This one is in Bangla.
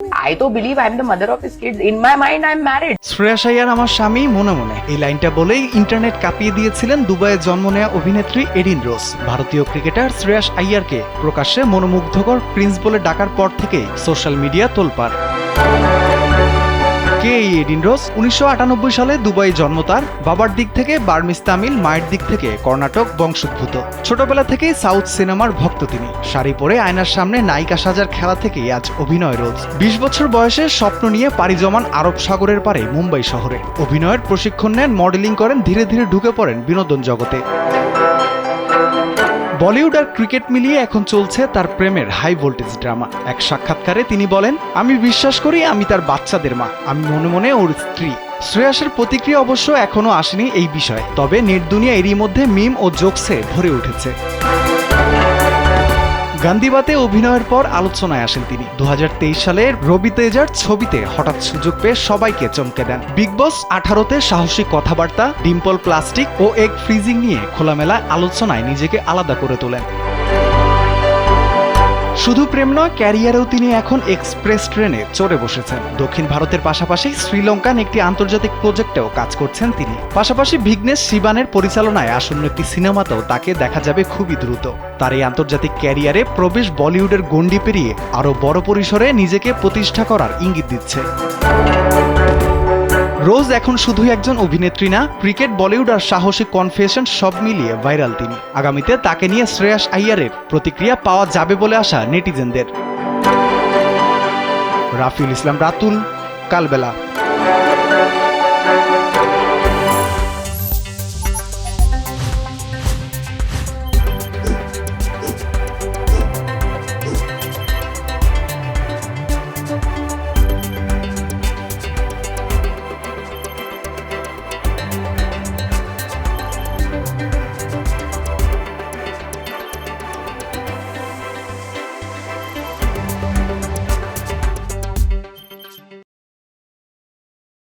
I तो believe I'm the mother of his kids. In my mind, I'm married. Shreyas Iyer আমার স্বামী মনে মনে, এই লাইনটা বলেই ইন্টারনেট কাঁপিয়ে দিয়েছিলেন দুবাইয়ে জন্ম নেয়া অভিনেত্রী এডিন রোজ। ভারতীয় ক্রিকেটার শ্রেয়াস আইয়ারকে প্রকাশ্যে মনোমুগ্ধকর প্রিন্স বলে ডাকার পর থেকেই সোশ্যাল মিডিয়া তোলপাড়। কে এই এডিন রোজ? 1998 সালে দুবাই জন্ম তার। বাবার দিক থেকে বার্মিজ তামিল, মায়ের দিক থেকে কর্ণাটক বংশোদ্ভূত। ছোটবেলা থেকেই সাউথ সিনেমার ভক্ত তিনি। শাড়ি পরে আয়নার সামনে নায়িকা সাজার খেলা থেকেই আজ অভিনয় রোজ। 20 বছর বয়সে স্বপ্ন নিয়ে পাড়ি জমান আরব সাগরের পারে মুম্বাই শহরে। অভিনয়ের প্রশিক্ষণ নেন, মডেলিং করেন, ধীরে ধীরে ঢুকে পড়েন বিনোদন জগতে। বলিউড আর ক্রিকেট মিলিয়ে এখন চলছে তার প্রেমের হাই ভোল্টেজ ড্রামা। এক সাক্ষাৎকারে তিনি বলেন, আমি বিশ্বাস করি আমি তার বাচ্চাদের মা, আমি মনে মনে ওর স্ত্রী। শ্রেয়াসের প্রতিক্রিয়া অবশ্য এখনো আসেনি এই বিষয়ে, তবে নেট দুনিয়া এরই মধ্যে মিম ও জোকসে ভরে উঠেছে। গান্ধীবাতে অভিনয়ের পর আলোচনায় আসেন তিনি। 2023 সালে রবি তেজার ছবিতে হঠাৎ সুযোগ পেয়ে সবাইকে চমকে দেন। বিগ বস 18-তে সাহসী কথাবার্তা, ডিম্পল প্লাস্টিক ও এগ ফ্রিজিং নিয়ে খোলামেলা আলোচনায় নিজেকে আলাদা করে তোলেন। শুধু প্রেম নয়, ক্যারিয়ারেও তিনি এখন এক্সপ্রেস ট্রেনে চড়ে বসেছেন। দক্ষিণ ভারতের পাশাপাশি শ্রীলঙ্কান একটি আন্তর্জাতিক প্রজেক্টেও কাজ করছেন তিনি। পাশাপাশি ভিঘ্নেশ শিবানের পরিচালনায় আসন্ন একটি সিনেমাতেও তাকে দেখা যাবে খুবই দ্রুত। তার এই আন্তর্জাতিক ক্যারিয়ারে প্রবেশ বলিউডের গণ্ডি পেরিয়ে আরও বড় পরিসরে নিজেকে প্রতিষ্ঠা করার ইঙ্গিত দিচ্ছে। রোজ এখন শুধুই একজন অভিনেত্রী না, ক্রিকেট, বলিউড আর সাহসী কনফেশন সব মিলিয়ে ভাইরাল তিনি। আগামীতে তাকে নিয়ে শ্রেয়াস আইয়ারের প্রতিক্রিয়া পাওয়া যাবে বলে আশা নেটিজেনদের। রাফিউল ইসলাম রাতুল, কালবেলা।